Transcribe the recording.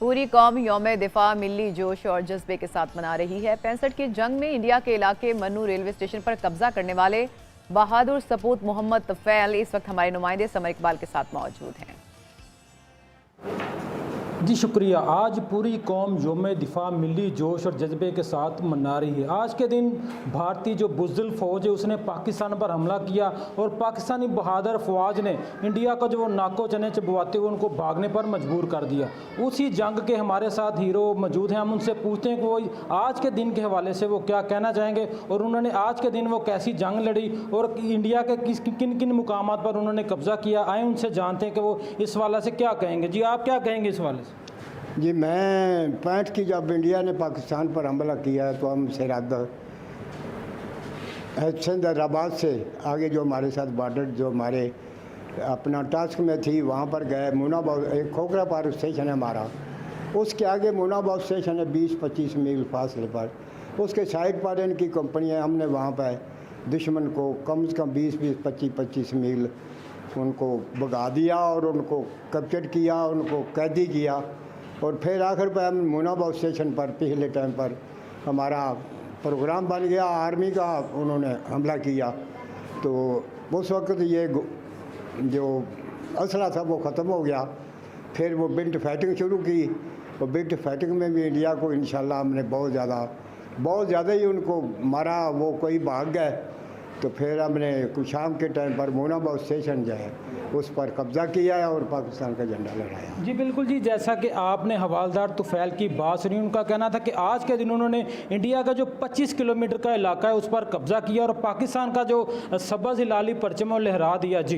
पूरी कौम यौम दिफा मिली जोश और जज्बे के साथ मना रही है। 65 की जंग में इंडिया के इलाके मन्नू रेलवे स्टेशन पर कब्जा करने वाले बहादुर सपूत मोहम्मद तफैल इस वक्त हमारे नुमाइंदे समर इकबाल के साथ मौजूद हैं। जी शुक्रिया। आज पूरी कौम यौम दिफा मिली जोश और जज्बे के साथ मना रही है। आज के दिन भारतीय जो बुज़दिल फ़ौज है उसने पाकिस्तान पर हमला किया और पाकिस्तानी बहादुर अफवाज ने इंडिया का जो वो नाको चने चबवाते हुए उनको भागने पर मजबूर कर दिया। उसी जंग के हमारे साथ हीरो मौजूद हैं। हम उनसे पूछते हैं कि वो आज के दिन के हवाले से वो क्या कहना चाहेंगे और उन्होंने आज के दिन वो कैसी जंग लड़ी और इंडिया के किन किन मुकामात पर उन्होंने कब्ज़ा किया। आए उनसे जानते हैं कि वो इस वाले से क्या कहेंगे। जी आप क्या कहेंगे इस वाले से? जी मैं 65 की जब इंडिया ने पाकिस्तान पर हमला किया तो हम सरहद हैदराबाद से आगे जो हमारे साथ बॉर्डर जो हमारे अपना टास्क में थी वहाँ पर गए। मुनाबाव एक खोखरा पार स्टेशन है हमारा, उसके आगे मुनाबाव स्टेशन है 20-25 मील फासले पर। उसके साइड पर इनकी कंपनियाँ, हमने वहाँ पर दुश्मन को कम से कम 20-20, 25-25 मील उनको भगा दिया और उनको कैप्चर किया, उनको कैदी किया। और फिर आखिर पर हम मुनाबाव स्टेशन पर पहले टाइम पर हमारा प्रोग्राम बन गया, आर्मी का उन्होंने हमला किया। तो उस वक्त ये जो असला था वो ख़त्म हो गया। फिर वो बिल्ट फाइटिंग शुरू की और बिल्ट फाइटिंग में भी इंडिया को इंशाल्लाह हमने बहुत ज़्यादा ही उनको मारा। वो कोई भाग गए तो फिर हमने कुछ शाम के टाइम पर मुनाबाव स्टेशन जो है उस पर कब्ज़ा किया है और पाकिस्तान का झंडा लहराया। जी बिल्कुल जी, जैसा कि आपने हवालदार तुफैल की बात सुनी, उनका कहना था कि आज के दिन उन्होंने इंडिया का जो 25 किलोमीटर का इलाका है उस पर कब्ज़ा किया और पाकिस्तान का जो सब्ज़ हिलाली परचम लहरा दिया। जी